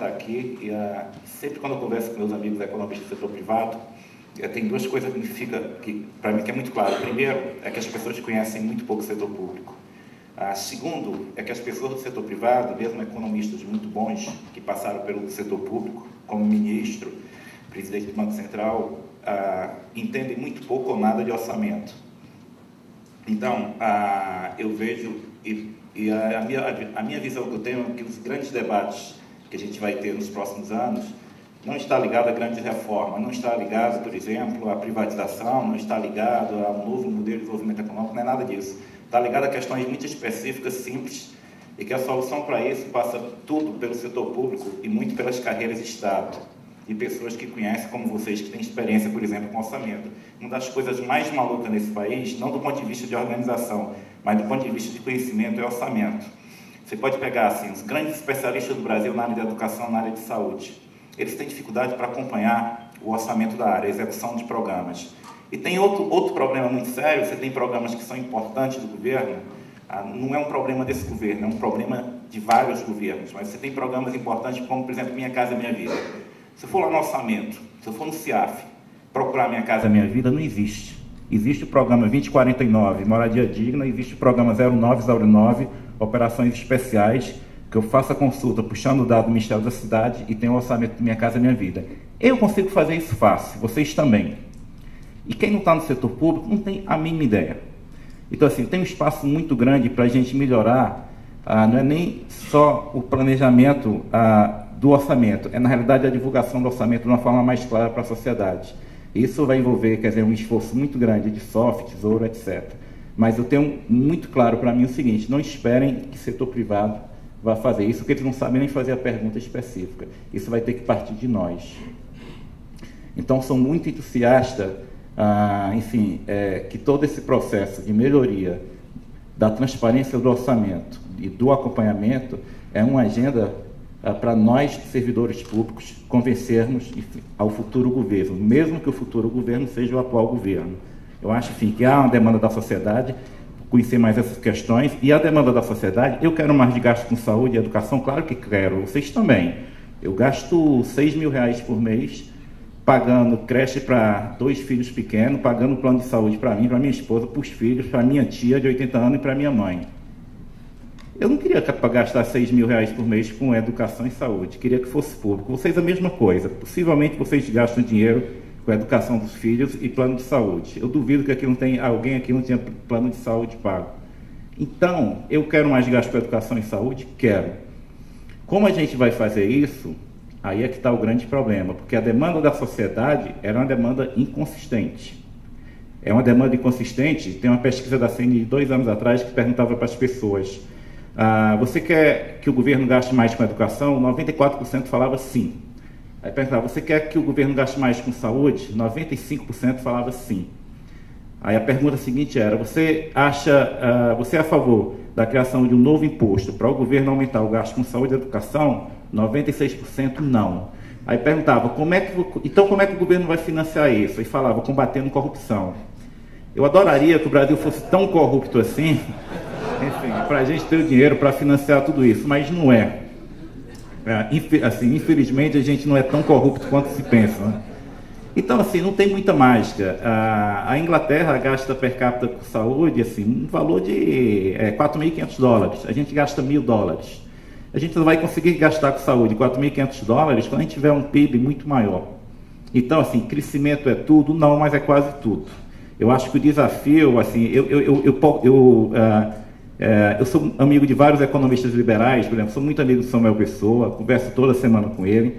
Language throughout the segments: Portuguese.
estar aqui e sempre quando eu converso com meus amigos economistas do setor privado, tem duas coisas que para mim que é muito claro. Primeiro, é que as pessoas conhecem muito pouco o setor público. Segundo, é que as pessoas do setor privado, mesmo economistas muito bons que passaram pelo setor público, como ministro, presidente do Banco Central, entendem muito pouco ou nada de orçamento. Então, eu vejo, a minha visão que eu tenho é que os grandes debates que a gente vai ter nos próximos anos não está ligado a grandes reformas, não está ligado, por exemplo, à privatização, não está ligado a um novo modelo de desenvolvimento econômico, não é nada disso. Está ligado a questões muito específicas, simples, e que a solução para isso passa tudo pelo setor público e muito pelas carreiras de Estado, e pessoas que conhecem, como vocês, que têm experiência, por exemplo, com orçamento. Uma das coisas mais malucas nesse país, não do ponto de vista de organização, mas do ponto de vista de conhecimento, é orçamento. Você pode pegar, assim, os grandes especialistas do Brasil na área de educação, na área de saúde. Eles têm dificuldade para acompanhar o orçamento da área, a execução de programas. E tem outro problema muito sério, você tem programas que são importantes do governo, não é um problema desse governo, é um problema de vários governos, mas você tem programas importantes como, por exemplo, Minha Casa Minha Vida. Se eu for lá no orçamento, se eu for no CIAF, procurar Minha Casa Minha Vida, não existe. Existe o programa 2049, Moradia Digna, existe o programa 0909, Operações Especiais, que eu faço a consulta puxando o dado do Ministério da Cidade e tenho o orçamento de Minha Casa Minha Vida. Eu consigo fazer isso fácil, vocês também. E quem não está no setor público não tem a mínima ideia. Então, assim, tem um espaço muito grande para a gente melhorar, não é nem só o planejamento do orçamento, é na realidade a divulgação do orçamento de uma forma mais clara para a sociedade. Isso vai envolver, quer dizer, um esforço muito grande de SOF, Tesouro, etc. Mas eu tenho muito claro para mim o seguinte: não esperem que o setor privado vá fazer isso, porque eles não sabem nem fazer a pergunta específica. Isso vai ter que partir de nós. Então, sou muito entusiasta, que todo esse processo de melhoria da transparência do orçamento e do acompanhamento é uma agenda para nós, servidores públicos, convencermos ao futuro governo, mesmo que o futuro governo seja o atual governo. Eu acho, enfim, que há uma demanda da sociedade, conhecer mais essas questões, e a demanda da sociedade, eu quero mais de gasto com saúde e educação, claro que quero, vocês também. Eu gasto R$6.000 por mês, pagando creche para 2 filhos pequenos, pagando plano de saúde para mim, para minha esposa, para os filhos, para minha tia de 80 anos e para minha mãe. Eu não queria gastar R$6.000 por mês com educação e saúde, queria que fosse público. Vocês a mesma coisa, possivelmente vocês gastam dinheiro com a educação dos filhos e plano de saúde. Eu duvido que aqui não tem, alguém aqui não tenha plano de saúde pago. Então, eu quero mais gasto com educação e saúde? Quero. Como a gente vai fazer isso? Aí é que está o grande problema, porque a demanda da sociedade era uma demanda inconsistente. É uma demanda inconsistente. Tem uma pesquisa da CNI de 2 anos atrás que perguntava para as pessoas: você quer que o governo gaste mais com educação? 94% falava sim. Aí perguntava: você quer que o governo gaste mais com saúde? 95% falava sim. Aí a pergunta seguinte era: você é a favor da criação de um novo imposto para o governo aumentar o gasto com saúde e educação? 96% não. Aí perguntava: como é que o governo vai financiar isso? E falava: combatendo corrupção. Eu adoraria que o Brasil fosse tão corrupto assim, enfim, para a gente ter o dinheiro para financiar tudo isso, mas não é. Infelizmente a gente não é tão corrupto quanto se pensa, né? Então, assim, não tem muita mágica. A Inglaterra gasta per capita com saúde, assim, um valor de $4.500. A gente gasta $1.000. A gente só vai conseguir gastar com saúde $4.500 quando a gente tiver um PIB muito maior. Então, assim, crescimento é tudo? Não, mas é quase tudo. Eu acho que o desafio, assim, eu sou amigo de vários economistas liberais, por exemplo, sou muito amigo do Samuel Pessoa, converso toda semana com ele.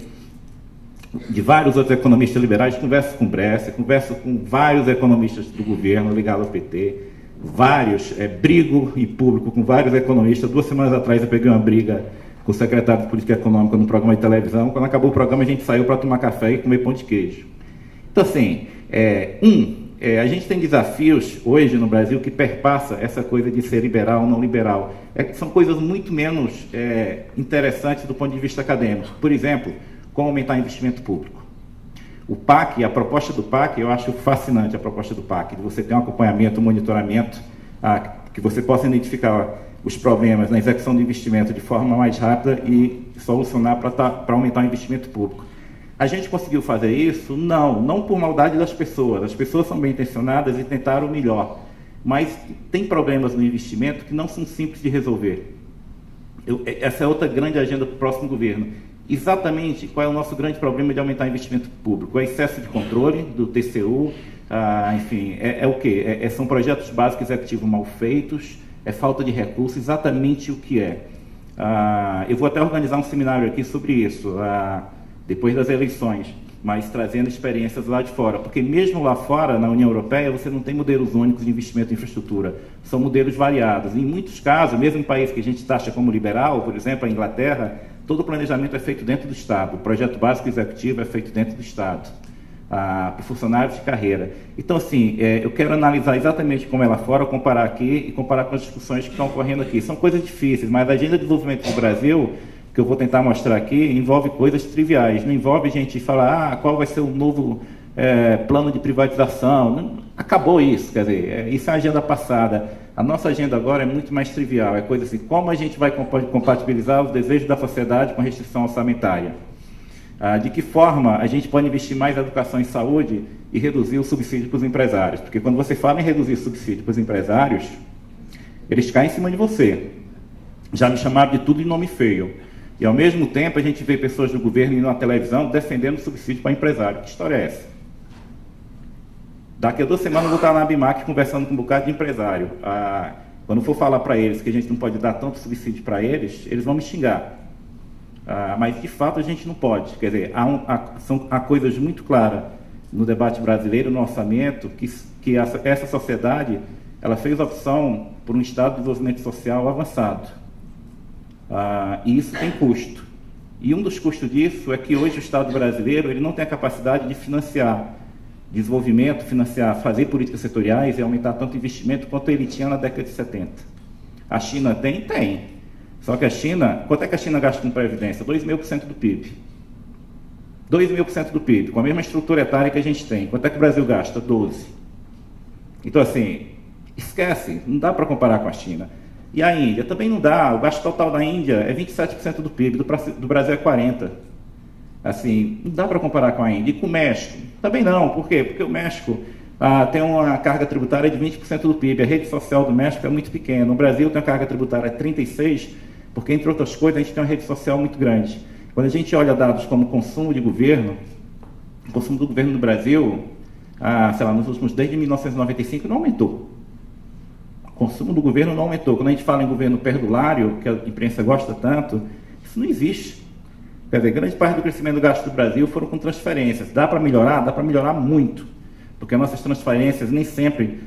De vários outros economistas liberais, converso com o Bresser, converso com vários economistas do governo ligado ao PT, brigo em público com vários economistas. 2 semanas atrás eu peguei uma briga com o secretário de Política Econômica num programa de televisão. Quando acabou o programa, a gente saiu para tomar café e comer pão de queijo. Então, assim, a gente tem desafios hoje no Brasil que perpassa essa coisa de ser liberal ou não liberal. São coisas muito menos interessantes do ponto de vista acadêmico. Por exemplo, como aumentar investimento público. O PAC, a proposta do PAC, eu acho fascinante a proposta do PAC, de você ter um acompanhamento, um monitoramento, que você possa identificar os problemas na execução do investimento de forma mais rápida e solucionar para aumentar o investimento público. A gente conseguiu fazer isso? Não por maldade das pessoas. As pessoas são bem intencionadas e tentaram o melhor. Mas tem problemas no investimento que não são simples de resolver. Essa é outra grande agenda para o próximo governo. Exatamente qual é o nosso grande problema de aumentar o investimento público? É excesso de controle do TCU, enfim, é o quê? São projetos básicos executivos mal feitos, é falta de recursos, exatamente o que é. Eu vou até organizar um seminário aqui sobre isso, depois das eleições, mas trazendo experiências lá de fora, porque mesmo lá fora, na União Europeia, você não tem modelos únicos de investimento em infraestrutura, são modelos variados. Em muitos casos, mesmo em países que a gente taxa como liberal, por exemplo, a Inglaterra, todo o planejamento é feito dentro do Estado, o projeto básico executivo é feito dentro do Estado, para funcionários de carreira. Então, assim, eu quero analisar exatamente como é lá fora, comparar aqui e comparar com as discussões que estão ocorrendo aqui. São coisas difíceis, mas a agenda de desenvolvimento do Brasil, que eu vou tentar mostrar aqui, envolve coisas triviais, não envolve gente falar, qual vai ser o novo plano de privatização. Não, acabou isso, quer dizer, isso é a agenda passada. A nossa agenda agora é muito mais trivial, é coisa assim, como a gente vai compatibilizar os desejos da sociedade com a restrição orçamentária? De que forma a gente pode investir mais na educação e saúde e reduzir o subsídio para os empresários? Porque quando você fala em reduzir o subsídio para os empresários, eles caem em cima de você. Já me chamaram de tudo de nome feio. E, ao mesmo tempo, a gente vê pessoas do governo indo na televisão defendendo subsídio para empresário. Que história é essa? Daqui a 2 semanas eu vou estar na ABIMAC conversando com um bocado de empresário. Quando for falar para eles que a gente não pode dar tanto subsídio para eles, eles vão me xingar. Mas, de fato, a gente não pode. Quer dizer, há coisas muito claras no debate brasileiro, no orçamento, que essa sociedade ela fez opção por um estado de desenvolvimento social avançado. E isso tem custo. E um dos custos disso é que hoje o Estado brasileiro ele não tem a capacidade de financiar desenvolvimento, fazer políticas setoriais e aumentar tanto investimento quanto ele tinha na década de 70. A China tem? Tem. Só que a China, quanto é que a China gasta com previdência? 2.000% do PIB. 2.000% do PIB, com a mesma estrutura etária que a gente tem. Quanto é que o Brasil gasta? 12%. Então, assim, esquece, não dá para comparar com a China. E a Índia? Também não dá. O gasto total da Índia é 27% do PIB, do Brasil é 40%. Assim, não dá para comparar com a Índia. E com o México? Também não. Por quê? Porque o México tem uma carga tributária de 20% do PIB. A rede social do México é muito pequena. No Brasil tem uma carga tributária de 36%, porque, entre outras coisas, a gente tem uma rede social muito grande. Quando a gente olha dados como consumo de governo, o consumo do governo no Brasil, sei lá, nos últimos, desde 1995, não aumentou. O consumo do governo não aumentou. Quando a gente fala em governo perdulário, que a imprensa gosta tanto, isso não existe. Quer dizer, grande parte do crescimento do gasto do Brasil foram com transferências. Dá para melhorar? Dá para melhorar muito. Porque nossas transferências nem sempre,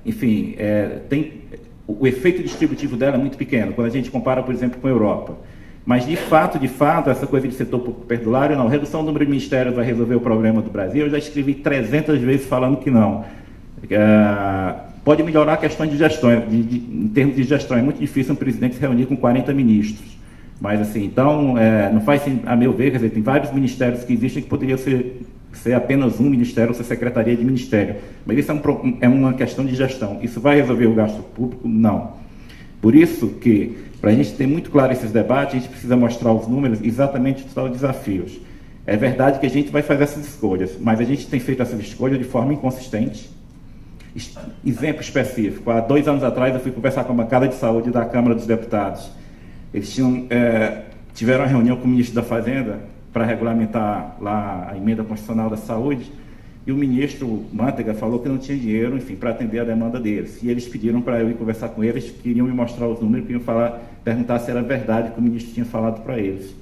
enfim, o efeito distributivo dela é muito pequeno, quando a gente compara, por exemplo, com a Europa. Mas, de fato, essa coisa de setor perdulário, não. Redução do número de ministérios vai resolver o problema do Brasil. Eu já escrevi 300 vezes falando que não. Pode melhorar a questão de gestão. Em termos de gestão, é muito difícil um presidente se reunir com 40 ministros. Mas, assim, então, não faz, a meu ver, quer dizer, tem vários ministérios que existem que poderiam ser apenas um ministério ou ser secretaria de ministério. Mas isso é uma questão de gestão. Isso vai resolver o gasto público? Não. Por isso que, para a gente ter muito claro esses debates, a gente precisa mostrar os números exatamente os desafios. É verdade que a gente vai fazer essas escolhas, mas a gente tem feito essas escolhas de forma inconsistente. Exemplo específico, há 2 anos atrás eu fui conversar com a bancada de saúde da Câmara dos Deputados. Eles tiveram uma reunião com o ministro da Fazenda para regulamentar lá a emenda constitucional da saúde, e o ministro Manteiga falou que não tinha dinheiro, enfim, para atender a demanda deles. E eles pediram para eu ir conversar com eles, queriam me mostrar os números, queriam perguntar se era verdade que o ministro tinha falado para eles.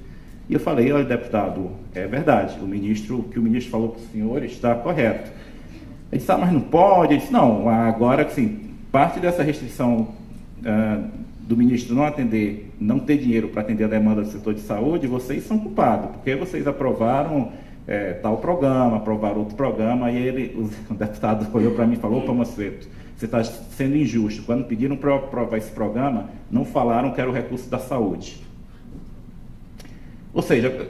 E eu falei: olha, deputado, é verdade, o que o ministro falou para o senhor está correto. Ele disse: mas não pode? Ele disse: não, agora, assim, parte dessa restrição do ministro não ter dinheiro para atender a demanda do setor de saúde, vocês são culpados, porque vocês aprovaram tal programa, aprovaram outro programa, e o deputado olhou para mim e falou: opa, Mansueto, você está sendo injusto. Quando pediram para aprovar esse programa, não falaram que era o recurso da saúde. Ou seja,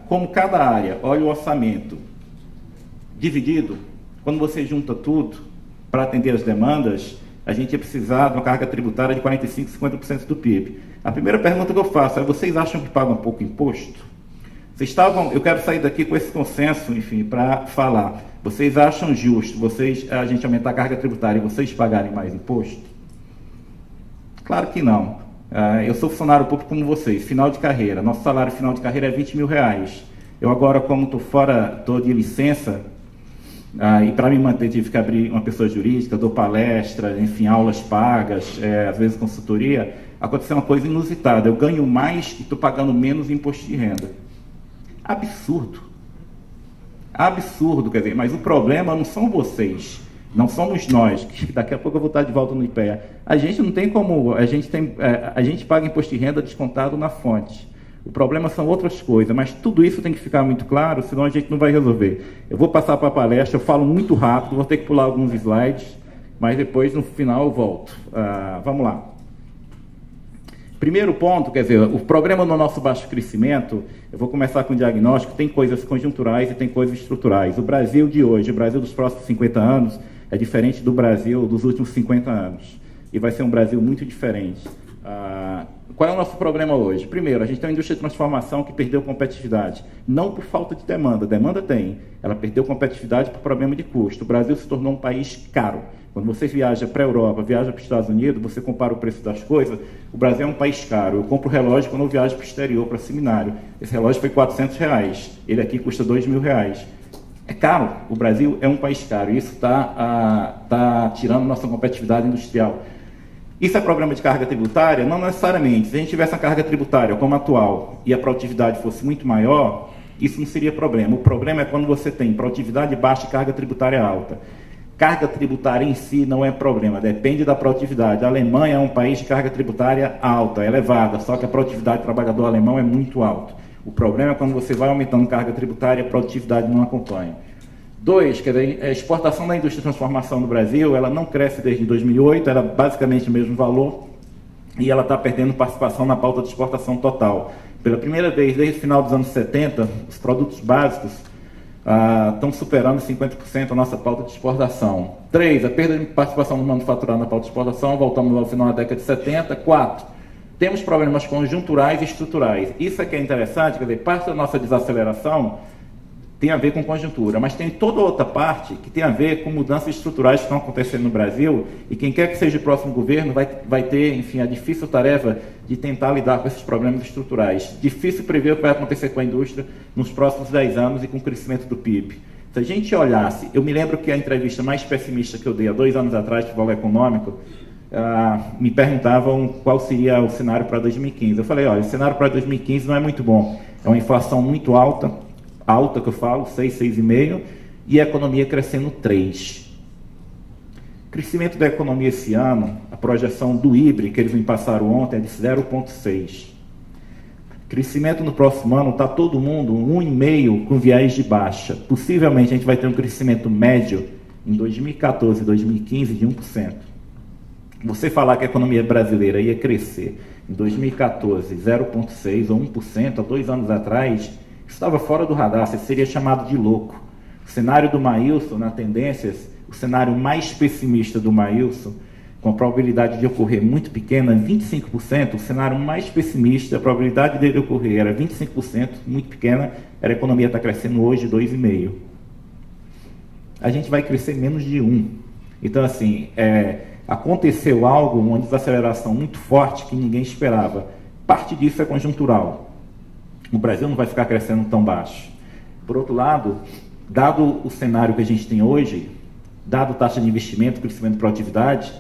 como cada área olha o orçamento dividido, quando você junta tudo para atender as demandas, a gente ia precisar de uma carga tributária de 45%, 50% do PIB. A primeira pergunta que eu faço é: vocês acham que pagam pouco imposto? Eu quero sair daqui com esse consenso, enfim, para falar. Vocês acham justo a gente aumentar a carga tributária e vocês pagarem mais imposto? Claro que não. Eu sou funcionário público como vocês, final de carreira. Nosso salário final de carreira é R$20 mil. Eu agora, como estou de licença, e para me manter tive que abrir uma pessoa jurídica, dou palestra, enfim, aulas pagas, às vezes consultoria. Aconteceu uma coisa inusitada: eu ganho mais e estou pagando menos imposto de renda. Absurdo. Absurdo, quer dizer, mas o problema não são vocês, não somos nós, que daqui a pouco eu vou estar de volta no IPEA. A gente não tem como, a gente paga imposto de renda descontado na fonte. O problema são outras coisas, mas tudo isso tem que ficar muito claro, senão a gente não vai resolver. Eu vou passar para a palestra, eu falo muito rápido, vou ter que pular alguns slides, mas depois no final eu volto. Vamos lá. Primeiro ponto, quer dizer, o problema no nosso baixo crescimento, eu vou começar com o diagnóstico, tem coisas conjunturais e tem coisas estruturais. O Brasil de hoje, o Brasil dos próximos 50 anos, é diferente do Brasil dos últimos 50 anos. E vai ser um Brasil muito diferente. Qual é o nosso problema hoje? Primeiro, a gente tem uma indústria de transformação que perdeu competitividade. Não por falta de demanda. Demanda tem. Ela perdeu competitividade por problema de custo. O Brasil se tornou um país caro. Quando você viaja para a Europa, viaja para os Estados Unidos, você compara o preço das coisas, o Brasil é um país caro. Eu compro relógio quando eu viajo para o exterior, para seminário. Esse relógio foi R$400. Ele aqui custa R$2 mil. É caro. O Brasil é um país caro. E isso está tirando nossa competitividade industrial. Isso é problema de carga tributária? Não necessariamente. Se a gente tivesse a carga tributária como a atual e a produtividade fosse muito maior, isso não seria problema. O problema é quando você tem produtividade baixa e carga tributária alta. Carga tributária em si não é problema, depende da produtividade. A Alemanha é um país de carga tributária alta, elevada, só que a produtividade do trabalhador alemão é muito alta. O problema é quando você vai aumentando carga tributária e a produtividade não acompanha. 2, quer dizer, a exportação da indústria de transformação no Brasil, ela não cresce desde 2008, era basicamente o mesmo valor, e ela está perdendo participação na pauta de exportação total. Pela primeira vez, desde o final dos anos 70, os produtos básicos estão superando 50% a nossa pauta de exportação. 3, a perda de participação no manufaturado na pauta de exportação, voltamos ao final da década de 70. 4, temos problemas conjunturais e estruturais. Isso é que é interessante, quer dizer, parte da nossa desaceleração tem a ver com conjuntura, mas tem toda outra parte que tem a ver com mudanças estruturais que estão acontecendo no Brasil, e quem quer que seja o próximo governo vai ter, enfim, a difícil tarefa de tentar lidar com esses problemas estruturais. Difícil prever o que vai acontecer com a indústria nos próximos 10 anos e com o crescimento do PIB. Se a gente olhasse, eu me lembro que a entrevista mais pessimista que eu dei há 2 anos atrás para o Valor Econômico, me perguntavam qual seria o cenário para 2015. Eu falei, olha, o cenário para 2015 não é muito bom, é uma inflação muito alta que eu falo, 6, 6,5%, e a economia crescendo 3%. Crescimento da economia esse ano, a projeção do IBRE, que eles me passaram ontem, é de 0,6%. Crescimento no próximo ano, está todo mundo 1,5% com viés de baixa. Possivelmente a gente vai ter um crescimento médio em 2014 e 2015 de 1%. Você falar que a economia brasileira ia crescer em 2014 0,6% ou 1%, há 2 anos atrás, estava fora do radar, você seria chamado de louco. O cenário do Maílson, na Tendências, o cenário mais pessimista do Maílson, com a probabilidade de ocorrer muito pequena, 25%, o cenário mais pessimista, a probabilidade dele ocorrer era 25%, muito pequena, era a economia está crescendo hoje 2,5%. A gente vai crescer menos de 1%. Então, assim, aconteceu algo, uma desaceleração muito forte que ninguém esperava. Parte disso é conjuntural. O Brasil não vai ficar crescendo tão baixo. Por outro lado, dado o cenário que a gente tem hoje, dado taxa de investimento, crescimento de produtividade,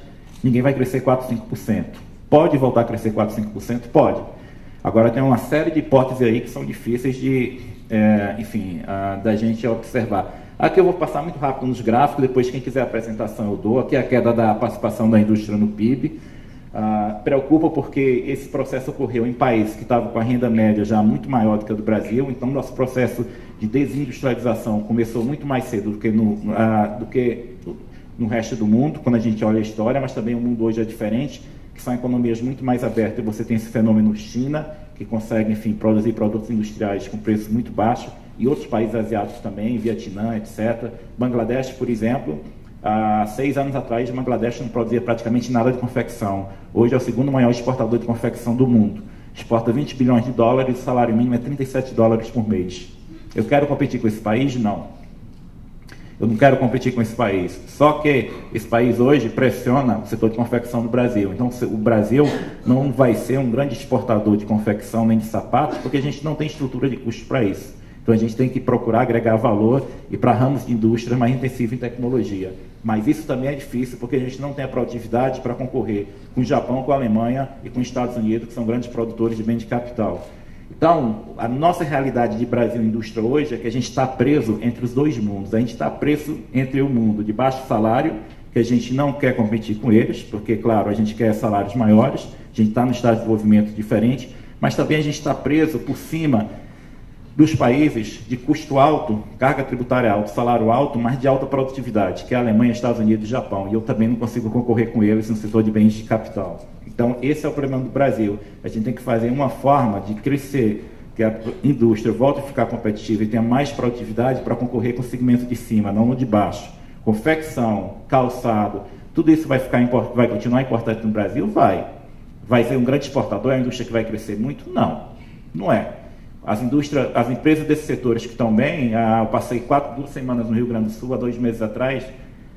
ninguém vai crescer 4%, 5%. Pode voltar a crescer 4%, 5%? Pode. Agora tem uma série de hipóteses aí que são difíceis de, da gente observar. Aqui eu vou passar muito rápido nos gráficos, depois quem quiser a apresentação eu dou. Aqui é a queda da participação da indústria no PIB. Preocupa porque esse processo ocorreu em países que estavam com a renda média já muito maior do que a do Brasil, então nosso processo de desindustrialização começou muito mais cedo do que no resto do mundo, quando a gente olha a história, mas também o mundo hoje é diferente, que são economias muito mais abertas, e você tem esse fenômeno China, que consegue, enfim, produzir produtos industriais com preço muito baixo, e outros países asiáticos também, Vietnã, etc. Bangladesh, por exemplo, há 6 anos atrás, Bangladesh não produzia praticamente nada de confecção. Hoje é o segundo maior exportador de confecção do mundo. Exporta 20 bilhões de dólares, o salário mínimo é 37 dólares por mês. Eu quero competir com esse país? Não. Eu não quero competir com esse país. Só que esse país hoje pressiona o setor de confecção do Brasil. Então, o Brasil não vai ser um grande exportador de confecção nem de sapatos, porque a gente não tem estrutura de custo para isso. Então, a gente tem que procurar agregar valor e para ramos de indústria mais intensivos em tecnologia. Mas isso também é difícil, porque a gente não tem a produtividade para concorrer com o Japão, com a Alemanha e com os Estados Unidos, que são grandes produtores de bem de capital. Então, a nossa realidade de Brasil indústria hoje é que a gente está preso entre os dois mundos. A gente está preso entre o mundo de baixo salário, que a gente não quer competir com eles, porque, claro, a gente quer salários maiores, a gente está no estado de desenvolvimento diferente, mas também a gente está preso por cima dos países de custo alto, carga tributária alta, salário alto, mas de alta produtividade, que é a Alemanha, Estados Unidos e Japão. E eu também não consigo concorrer com eles no setor de bens de capital. Então, esse é o problema do Brasil. A gente tem que fazer uma forma de crescer, que a indústria volte a ficar competitiva e tenha mais produtividade para concorrer com o segmento de cima, não no de baixo. Confecção, calçado, tudo isso vai continuar importante no Brasil? Vai. Vai ser um grande exportador? É a indústria que vai crescer muito? Não. Não é. As empresas desses setores que estão bem, eu passei 2 semanas no Rio Grande do Sul, há 2 meses atrás,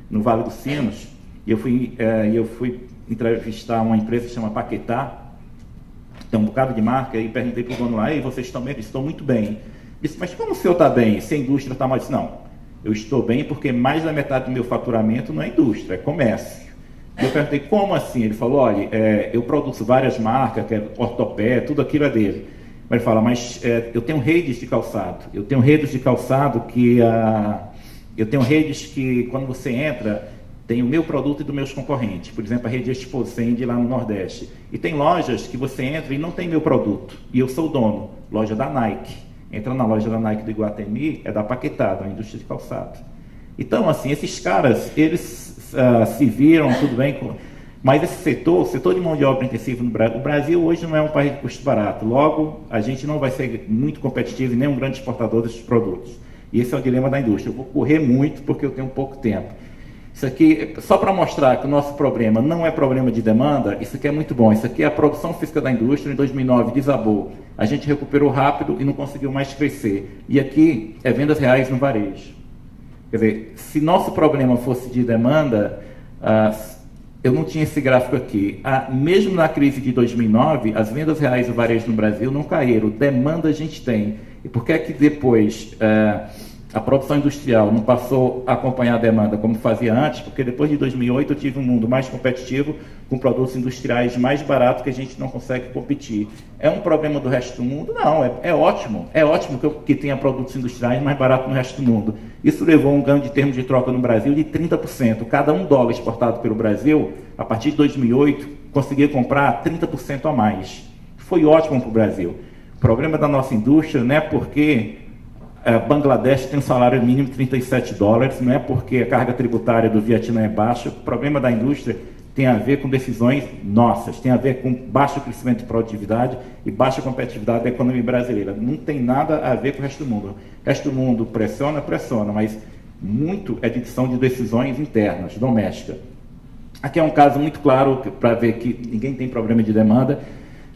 no Vale dos Sinos, e eu fui entrevistar uma empresa que se chama Paquetá, tem um bocado de marca, e perguntei para o dono lá, e vocês estão bem? Eles estão muito bem. Disse, mas como o senhor está bem? Se a indústria está mal? Eu disse, não, eu estou bem porque mais da metade do meu faturamento não é indústria, é comércio. Eu perguntei, como assim? Ele falou, olha, eu produzo várias marcas, que é ortopé, tudo aquilo é dele. Ele fala, mas eu tenho redes de calçado. Eu tenho redes de calçado eu tenho redes que, quando você entra, tem o meu produto e dos meus concorrentes. Por exemplo, a rede Exposend lá no Nordeste. E tem lojas que você entra e não tem meu produto. E eu sou o dono. Loja da Nike. Entra na loja da Nike do Iguatemi, é da Paquetá, da indústria de calçado. Então, assim, esses caras, eles se viram, tudo bem com... Mas esse setor, o setor de mão de obra intensiva no Brasil, o Brasil hoje não é um país de custo barato. Logo, a gente não vai ser muito competitivo e nem um grande exportador desses produtos. E esse é o dilema da indústria. Eu vou correr muito porque eu tenho pouco tempo. Isso aqui, só para mostrar que o nosso problema não é problema de demanda, isso aqui é muito bom. Isso aqui é a produção física da indústria, em 2009 desabou. A gente recuperou rápido e não conseguiu mais crescer. E aqui é vendas reais no varejo. Quer dizer, se nosso problema fosse de demanda... eu não tinha esse gráfico aqui. Mesmo na crise de 2009, as vendas reais do varejo no Brasil não caíram. Demanda a gente tem. E por que é que depois a produção industrial não passou a acompanhar a demanda como fazia antes? Porque depois de 2008 eu tive um mundo mais competitivo, com produtos industriais mais baratos que a gente não consegue competir. É um problema do resto do mundo? Não, é ótimo. É ótimo que tenha produtos industriais mais baratos no resto do mundo. Isso levou a um ganho de termos de troca no Brasil de 30%. Cada $1 exportado pelo Brasil, a partir de 2008, conseguia comprar 30% a mais. Foi ótimo para o Brasil. O problema da nossa indústria não é porque Bangladesh tem um salário mínimo de 37 dólares, não é porque a carga tributária do Vietnã é baixa. O problema da indústria tem a ver com decisões nossas, tem a ver com baixo crescimento de produtividade e baixa competitividade da economia brasileira. Não tem nada a ver com o resto do mundo. O resto do mundo pressiona, mas muito é de decisões internas, domésticas. Aqui é um caso muito claro para ver que ninguém tem problema de demanda.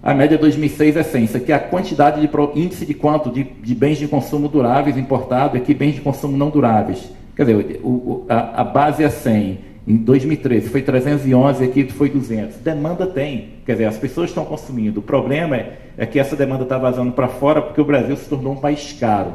A média de 2006 é 100. Isso aqui é a quantidade de índice de quanto de bens de consumo duráveis importados, aqui bens de consumo não duráveis. Quer dizer, a base é 100. Em 2013 foi 311, aqui foi 200. Demanda tem. Quer dizer, as pessoas estão consumindo. O problema é que essa demanda está vazando para fora porque o Brasil se tornou um país caro.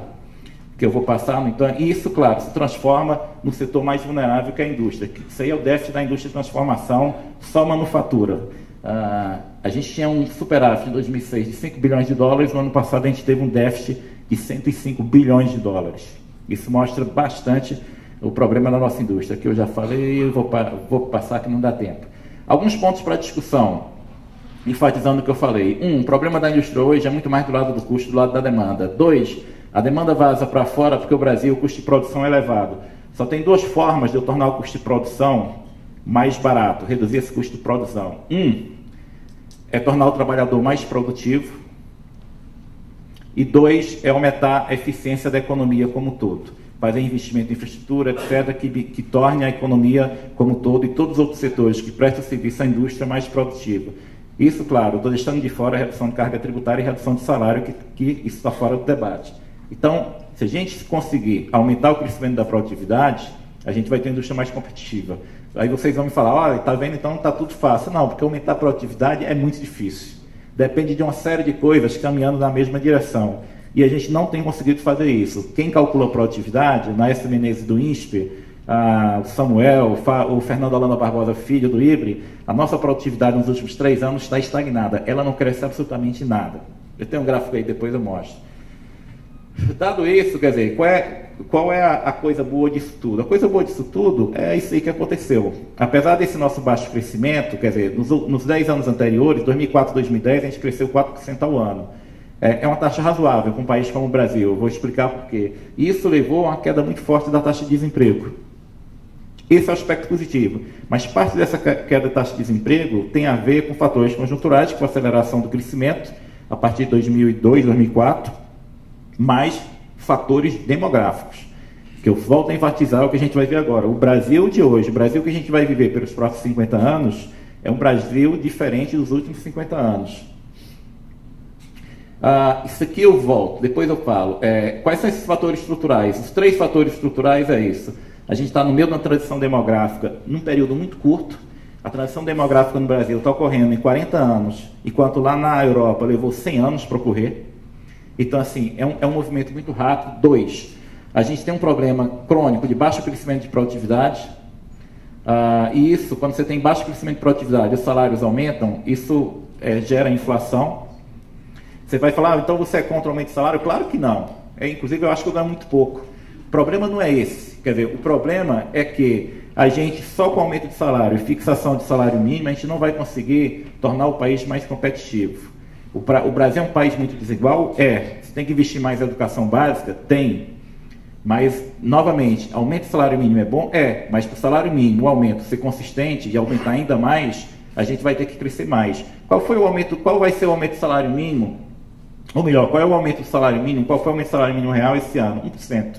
Que eu vou passar, então, e isso, claro, se transforma no setor mais vulnerável que é a indústria. Isso aí é o déficit da indústria de transformação, só manufatura. A gente tinha um superávit em 2006 de 5 bilhões de dólares, no ano passado a gente teve um déficit de 105 bilhões de dólares. Isso mostra bastante o problema da nossa indústria, que eu já falei e vou passar que não dá tempo. Alguns pontos para discussão, enfatizando o que eu falei. O problema da indústria hoje é muito mais do lado do custo, do lado da demanda. 2, a demanda vaza para fora porque o Brasil, o custo de produção é elevado. Só tem 2 formas de eu tornar o custo de produção mais barato, reduzir esse custo de produção. É tornar o trabalhador mais produtivo. E 2, é aumentar a eficiência da economia como um todo. fazer investimento em infraestrutura, etc., que torne a economia como um todo e todos os outros setores que prestam serviço à indústria mais produtiva. Isso, claro, estou deixando de fora a redução de carga tributária e redução de salário, que isso está fora do debate. Então, se a gente conseguir aumentar o crescimento da produtividade, a gente vai ter uma indústria mais competitiva. Aí vocês vão me falar, olha, está vendo, então está tudo fácil. Não, porque aumentar a produtividade é muito difícil. Depende de uma série de coisas caminhando na mesma direção. E a gente não tem conseguido fazer isso. Quem calcula a produtividade, Naécio Menezes do INSPE, o Samuel, o Fernando Holanda Barbosa Filho do IBRE, a nossa produtividade nos últimos 3 anos está estagnada. Ela não cresce absolutamente nada. Eu tenho um gráfico aí, depois eu mostro. Dado isso, quer dizer, qual é a coisa boa disso tudo? A coisa boa disso tudo é isso aí que aconteceu. Apesar desse nosso baixo crescimento, quer dizer, nos 10 anos anteriores, 2004 e 2010, a gente cresceu 4% ao ano. É uma taxa razoável para um país como o Brasil. Eu vou explicar por quê. Isso levou a uma queda muito forte da taxa de desemprego. Esse é o aspecto positivo. Mas parte dessa queda da taxa de desemprego tem a ver com fatores conjunturais, com a aceleração do crescimento a partir de 2002, 2004, mais fatores demográficos, que eu volto a enfatizar o que a gente vai ver agora. O Brasil de hoje, o Brasil que a gente vai viver pelos próximos 50 anos, é um Brasil diferente dos últimos 50 anos. Isso aqui eu volto, depois eu falo. Quais são esses fatores estruturais? Os 3 fatores estruturais é isso. A gente está no meio de uma transição demográfica num período muito curto. A transição demográfica no Brasil está ocorrendo em 40 anos, enquanto lá na Europa levou 100 anos para ocorrer. Então, assim, é um movimento muito rápido. 2, a gente tem um problema crônico de baixo crescimento de produtividade. E isso, quando você tem baixo crescimento de produtividade e os salários aumentam, isso gera inflação. Você vai falar, então você é contra o aumento de salário? Claro que não. Inclusive, eu acho que eu ganho muito pouco. O problema não é esse. Quer dizer, o problema é que a gente, só com aumento de salário e fixação de salário mínimo, a gente não vai conseguir tornar o país mais competitivo. O Brasil é um país muito desigual? Você tem que investir mais em educação básica? Tem. Mas, novamente, aumento do salário mínimo é bom? Mas para o salário mínimo, o aumento ser consistente e aumentar ainda mais, a gente vai ter que crescer mais. Qual vai ser o aumento do salário mínimo? Ou melhor, qual é o aumento do salário mínimo? Qual foi o aumento do salário mínimo real esse ano? 1%.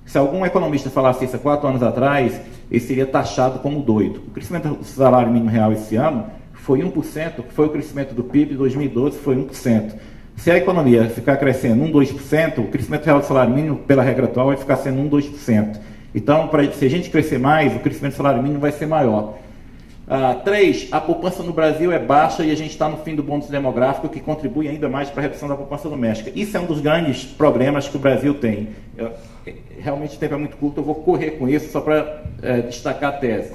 Se algum economista falasse isso há 4 anos atrás, ele seria taxado como doido. O crescimento do salário mínimo real esse ano foi 1%, que foi o crescimento do PIB de 2012, foi 1%. Se a economia ficar crescendo 1, 2%, o crescimento real do salário mínimo, pela regra atual, vai ficar sendo 1, 2%. Então, se a gente crescer mais, o crescimento do salário mínimo vai ser maior. 3, a poupança no Brasil é baixa e a gente está no fim do bônus demográfico, que contribui ainda mais para a redução da poupança doméstica. Isso é um dos grandes problemas que o Brasil tem. Realmente o tempo é muito curto, eu vou correr com isso só para destacar a tese.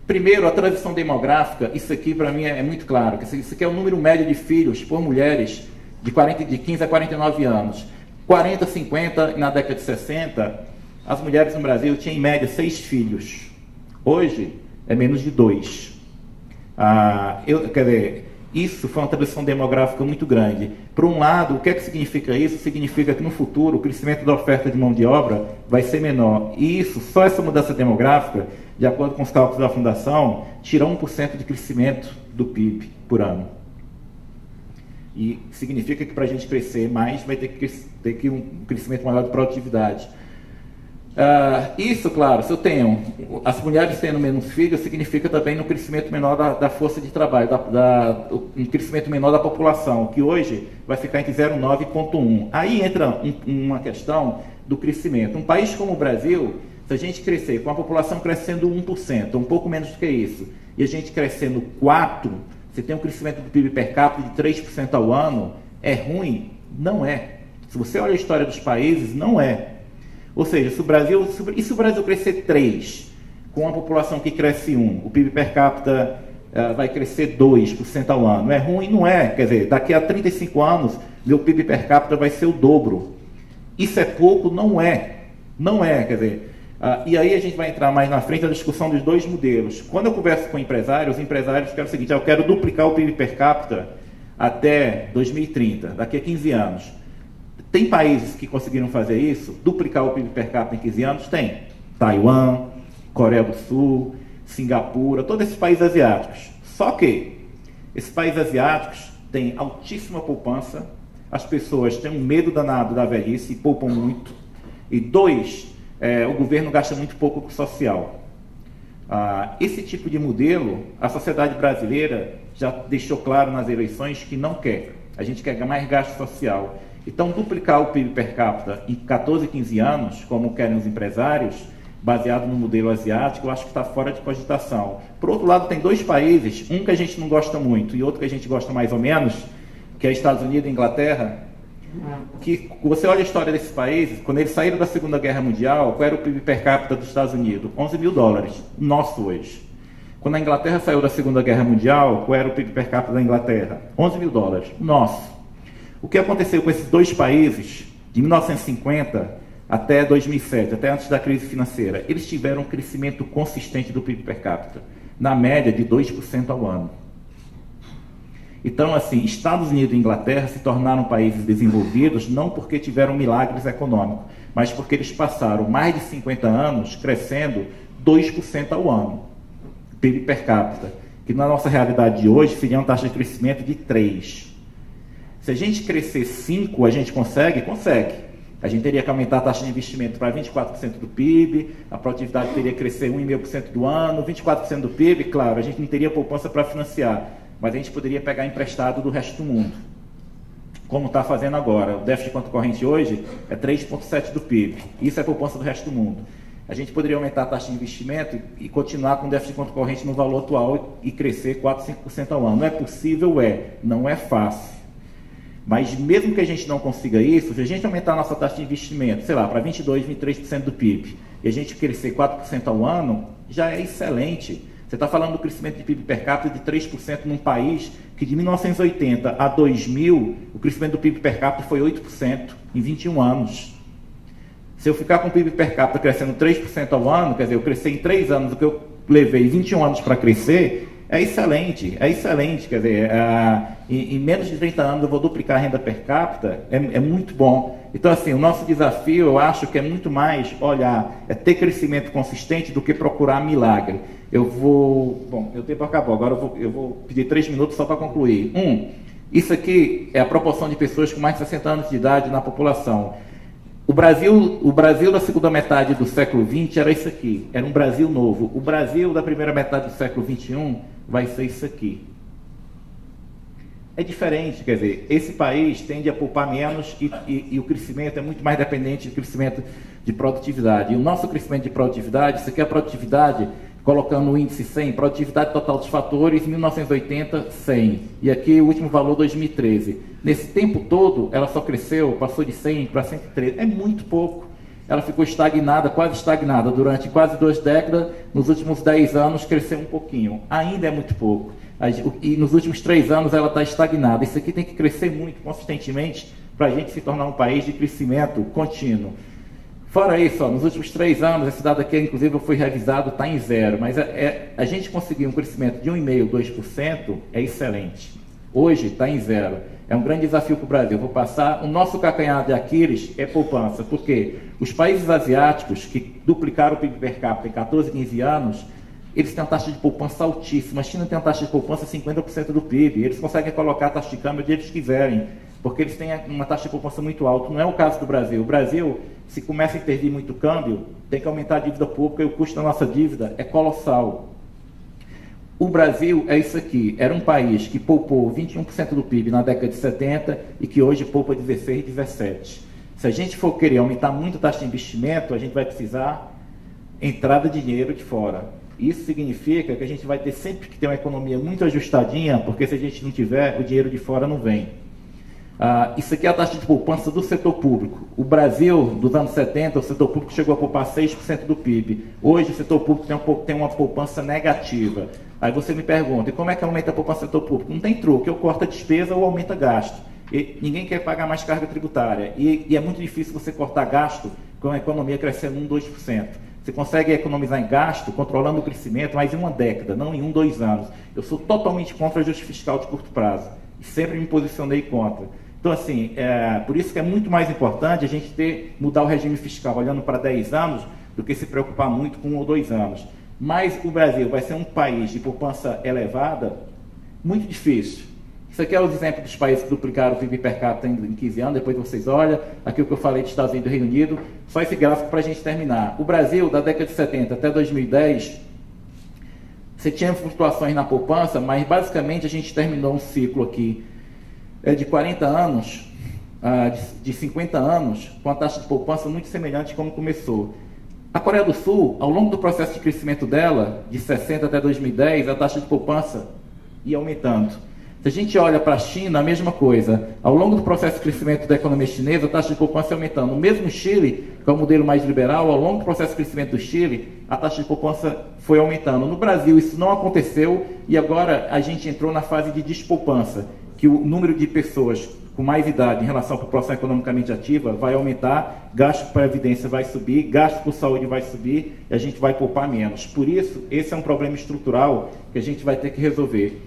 Primeiro, a transição demográfica, isso aqui para mim é muito claro. Isso aqui é o número médio de filhos por mulheres de 15 a 49 anos. 40, 50, na década de 60, as mulheres no Brasil tinham em média 6 filhos. Hoje é menos de 2. Quer dizer, isso foi uma transição demográfica muito grande. Por um lado, o que é que significa isso? Significa que no futuro o crescimento da oferta de mão de obra vai ser menor. E isso, só essa mudança demográfica, de acordo com os cálculos da Fundação, tira 1% de crescimento do PIB por ano. E significa que para a gente crescer mais, vai ter que um crescimento maior de produtividade. Isso, claro, se eu tenho as mulheres tendo menos filhos, significa também um crescimento menor da força de trabalho, um crescimento menor da população, que hoje vai ficar entre 0,9 e 0,1. Aí entra uma questão do crescimento. Um país como o Brasil, se a gente crescer com a população crescendo 1%, um pouco menos do que isso, e a gente crescendo 4%, você tem um crescimento do PIB per capita de 3% ao ano, é ruim? Não é. Se você olha a história dos países, não é. Ou seja, se o Brasil crescer 3%, com uma população que cresce 1%, o PIB per capita vai crescer 2% ao ano. É ruim? Não é. Quer dizer, daqui a 35 anos, meu PIB per capita vai ser o dobro. Isso é pouco? Não é. Não é, quer dizer... e aí a gente vai entrar mais na frente na discussão dos 2 modelos. Quando eu converso com empresários, os empresários querem o seguinte: eu quero duplicar o PIB per capita até 2030, daqui a 15 anos. Tem países que conseguiram fazer isso, duplicar o PIB per capita em 15 anos? Tem. Taiwan, Coreia do Sul, Singapura, todos esses países asiáticos. Só que esses países asiáticos têm altíssima poupança, as pessoas têm um medo danado da velhice e poupam muito. E 2, o governo gasta muito pouco com o social. Esse tipo de modelo, a sociedade brasileira já deixou claro nas eleições que não quer. A gente quer mais gasto social. Então, duplicar o PIB per capita em 14, 15 anos, como querem os empresários, baseado no modelo asiático, eu acho que está fora de cogitação. Por outro lado, tem dois países, um que a gente não gosta muito e outro que a gente gosta mais ou menos, que é Estados Unidos e Inglaterra, que você olha a história desses países, quando eles saíram da Segunda Guerra Mundial, qual era o PIB per capita dos Estados Unidos? 11 mil dólares, nosso hoje. Quando a Inglaterra saiu da Segunda Guerra Mundial, qual era o PIB per capita da Inglaterra? 11 mil dólares, nosso. O que aconteceu com esses dois países, de 1950 até 2007, até antes da crise financeira? Eles tiveram um crescimento consistente do PIB per capita, na média de 2% ao ano. Então, assim, Estados Unidos e Inglaterra se tornaram países desenvolvidos não porque tiveram milagres econômicos, mas porque eles passaram mais de 50 anos crescendo 2% ao ano, PIB per capita, que na nossa realidade de hoje seria uma taxa de crescimento de 3%. Se a gente crescer 5%, a gente consegue? Consegue. A gente teria que aumentar a taxa de investimento para 24% do PIB, a produtividade teria que crescer 1,5% do ano, 24% do PIB, claro, a gente não teria poupança para financiar, mas a gente poderia pegar emprestado do resto do mundo, como está fazendo agora. O déficit de conta corrente hoje é 3,7% do PIB, isso é poupança do resto do mundo. A gente poderia aumentar a taxa de investimento e continuar com o déficit de conta corrente no valor atual e crescer 4%, 5% ao ano. É possível? Não é fácil. Mas mesmo que a gente não consiga isso, se a gente aumentar a nossa taxa de investimento, sei lá, para 22%, 23% do PIB, e a gente crescer 4% ao ano, já é excelente. Você está falando do crescimento de PIB per capita de 3% num país que de 1980 a 2000, o crescimento do PIB per capita foi 8% em 21 anos. Se eu ficar com o PIB per capita crescendo 3% ao ano, quer dizer, eu crescer em 3 anos o que eu levei 21 anos para crescer, é excelente, quer dizer, em menos de 30 anos eu vou duplicar a renda per capita, é muito bom. Então, assim, o nosso desafio, eu acho que é muito mais olhar, é ter crescimento consistente do que procurar milagre. Bom, meu tempo acabou, agora eu vou pedir 3 minutos só para concluir. Isso aqui é a proporção de pessoas com mais de 60 anos de idade na população. O Brasil da segunda metade do século XX era isso aqui, era um Brasil novo. O Brasil da primeira metade do século XXI vai ser isso aqui. É diferente, quer dizer, esse país tende a poupar menos e o crescimento é muito mais dependente do crescimento de produtividade. E o nosso crescimento de produtividade, isso aqui é a produtividade, colocando o índice 100, produtividade total dos fatores, 1980, 100. E aqui o último valor, 2013. Nesse tempo todo, ela só cresceu, passou de 100 para 113. É muito pouco. Ela ficou estagnada, quase estagnada, durante quase 2 décadas. Nos últimos 10 anos, cresceu um pouquinho. Ainda é muito pouco. E nos últimos 3 anos, ela está estagnada. Isso aqui tem que crescer muito, consistentemente, para a gente se tornar um país de crescimento contínuo. Fora isso, nos últimos 3 anos, esse dado aqui, inclusive, foi revisado, está em 0. Mas a gente conseguir um crescimento de 1,5%, 2% é excelente. Hoje está em 0. É um grande desafio para o Brasil. Vou passar. O nosso calcanhar de Aquiles é poupança. Porque os países asiáticos que duplicaram o PIB per capita em 14, 15 anos, eles têm uma taxa de poupança altíssima. A China tem uma taxa de poupança de 50% do PIB. Eles conseguem colocar a taxa de câmbio onde eles quiserem, porque eles têm uma taxa de poupança muito alta. Não é o caso do Brasil. O Brasil, se começa a intervir muito câmbio, tem que aumentar a dívida pública e o custo da nossa dívida é colossal. O Brasil é isso aqui. Era um país que poupou 21% do PIB na década de 70 e que hoje poupa 16%, 17%. Se a gente for querer aumentar muito a taxa de investimento, a gente vai precisar entrada de dinheiro de fora. Isso significa que a gente vai ter sempre que ter uma economia muito ajustadinha, porque se a gente não tiver, o dinheiro de fora não vem. Isso aqui é a taxa de poupança do setor público. O Brasil, dos anos 70, o setor público chegou a poupar 6% do PIB. Hoje, o setor público tem uma poupança negativa. Aí você me pergunta, e como é que aumenta a poupança do setor público? Não tem truque, ou corta a despesa ou aumenta gasto. E ninguém quer pagar mais carga tributária. E é muito difícil você cortar gasto com a economia crescendo 1%, 2%. Você consegue economizar em gasto controlando o crescimento, mas em uma década, não em 1, 2 anos. Eu sou totalmente contra ajuste fiscal de curto prazo. E sempre me posicionei contra. Então, assim, por isso que é muito mais importante a gente mudar o regime fiscal olhando para 10 anos do que se preocupar muito com 1 ou 2 anos. Mas o Brasil vai ser um país de poupança elevada? Muito difícil. Isso aqui é o exemplo dos países que duplicaram o PIB per capita em 15 anos, depois vocês olham, aqui o que eu falei dos Estados Unidos e do Reino Unido, só esse gráfico para a gente terminar. O Brasil, da década de 70 até 2010, você tinha flutuações na poupança, mas basicamente a gente terminou um ciclo aqui de 40 anos, de 50 anos, com a taxa de poupança muito semelhante como começou. A Coreia do Sul, ao longo do processo de crescimento dela, de 60 até 2010, a taxa de poupança ia aumentando. Se a gente olha para a China, a mesma coisa. Ao longo do processo de crescimento da economia chinesa, a taxa de poupança ia aumentando. Mesmo o Chile, que é o modelo mais liberal, ao longo do processo de crescimento do Chile, a taxa de poupança foi aumentando. No Brasil, isso não aconteceu e agora a gente entrou na fase de despoupança, que o número de pessoas com mais idade em relação à população economicamente ativa vai aumentar, gasto para previdência vai subir, gasto por saúde vai subir e a gente vai poupar menos. Por isso, esse é um problema estrutural que a gente vai ter que resolver.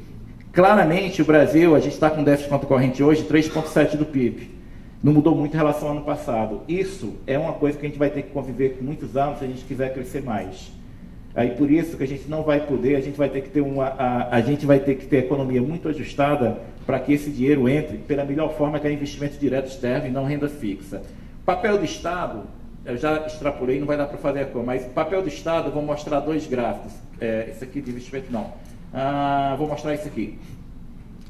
Claramente, o Brasil, a gente está com déficit conta corrente hoje, 3,7% do PIB. Não mudou muito em relação ao ano passado. Isso é uma coisa que a gente vai ter que conviver por muitos anos se a gente quiser crescer mais. Aí por isso que a gente não vai poder, a gente vai ter que ter a gente vai ter que ter a economia muito ajustada para que esse dinheiro entre pela melhor forma, que é investimento direto externo e não renda fixa. Papel do Estado, eu já extrapolei, não vai dar para fazer a cor, mas papel do Estado, eu vou mostrar dois gráficos. Esse aqui de investimento não. Vou mostrar isso aqui.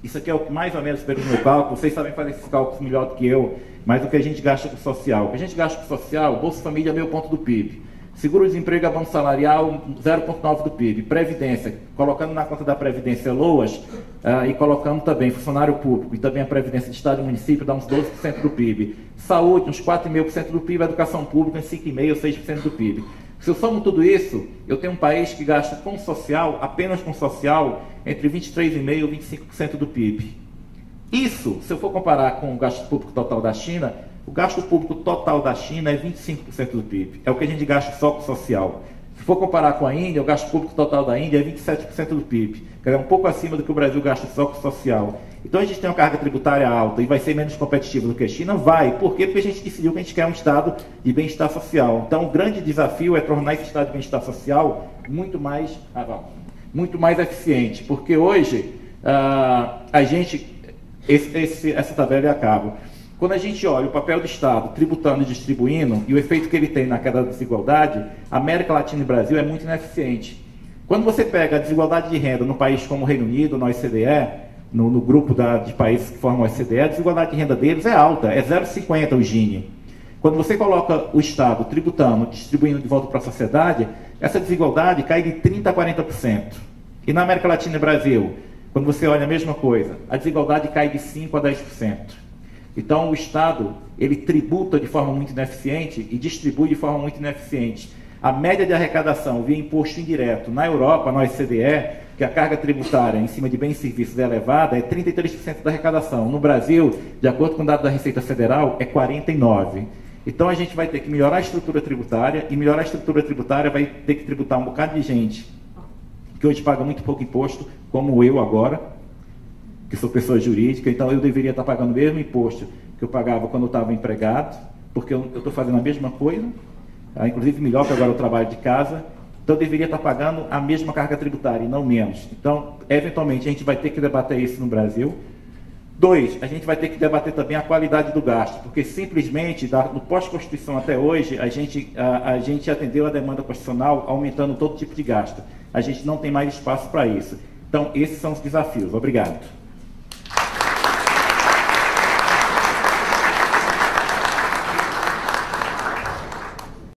Isso aqui é o que mais ou menos pelo meu cálculo, vocês sabem fazer esses cálculos melhor do que eu, mas o que a gente gasta com social. O que a gente gasta com social, Bolsa Família é meio ponto do PIB. Seguro-desemprego, abono salarial, 0,9% do PIB. Previdência, colocando na conta da Previdência LOAS e colocando também funcionário público e também a Previdência de Estado e Município, dá uns 12% do PIB. Saúde, uns 4,5% do PIB. Educação pública, uns 5,5% ou 6% do PIB. Se eu somo tudo isso, eu tenho um país que gasta com social, apenas com social, entre 23,5% e 25% do PIB. Isso, se eu for comparar com o gasto público total da China, o gasto público total da China é 25% do PIB. É o que a gente gasta só com social. Se for comparar com a Índia, o gasto público total da Índia é 27% do PIB. Que é um pouco acima do que o Brasil gasta só com social. Então a gente tem uma carga tributária alta e vai ser menos competitivo do que a China? Vai. Por quê? Porque a gente decidiu que a gente quer um estado de bem-estar social. Então o grande desafio é tornar esse estado de bem-estar social muito mais eficiente. Porque hoje, essa tabela eu acabo. Quando a gente olha o papel do Estado tributando e distribuindo e o efeito que ele tem na queda da desigualdade, a América Latina e o Brasil é muito ineficiente. Quando você pega a desigualdade de renda no país como o Reino Unido, na OCDE, no grupo de países que formam a OCDE, a desigualdade de renda deles é alta, é 0,50 o Gini. Quando você coloca o Estado tributando, distribuindo de volta para a sociedade, essa desigualdade cai de 30% a 40%. E na América Latina e Brasil, quando você olha a mesma coisa, a desigualdade cai de 5% a 10%. Então, o Estado, ele tributa de forma muito ineficiente e distribui de forma muito ineficiente. A média de arrecadação via imposto indireto na Europa, na OCDE, que a carga tributária em cima de bens e serviços é elevada, é 33% da arrecadação. No Brasil, de acordo com o dado da Receita Federal, é 49%. Então, a gente vai ter que melhorar a estrutura tributária, e melhorar a estrutura tributária vai ter que tributar um bocado de gente que hoje paga muito pouco imposto, como eu agora, que sou pessoa jurídica, então eu deveria estar pagando o mesmo imposto que eu pagava quando eu estava empregado, porque eu estou fazendo a mesma coisa, inclusive melhor que agora eu trabalho de casa, então eu deveria estar pagando a mesma carga tributária e não menos. Então, eventualmente, a gente vai ter que debater isso no Brasil. 2, a gente vai ter que debater também a qualidade do gasto, porque simplesmente, no pós-Constituição até hoje, a gente atendeu a demanda constitucional aumentando todo tipo de gasto. A gente não tem mais espaço para isso. Então, esses são os desafios. Obrigado.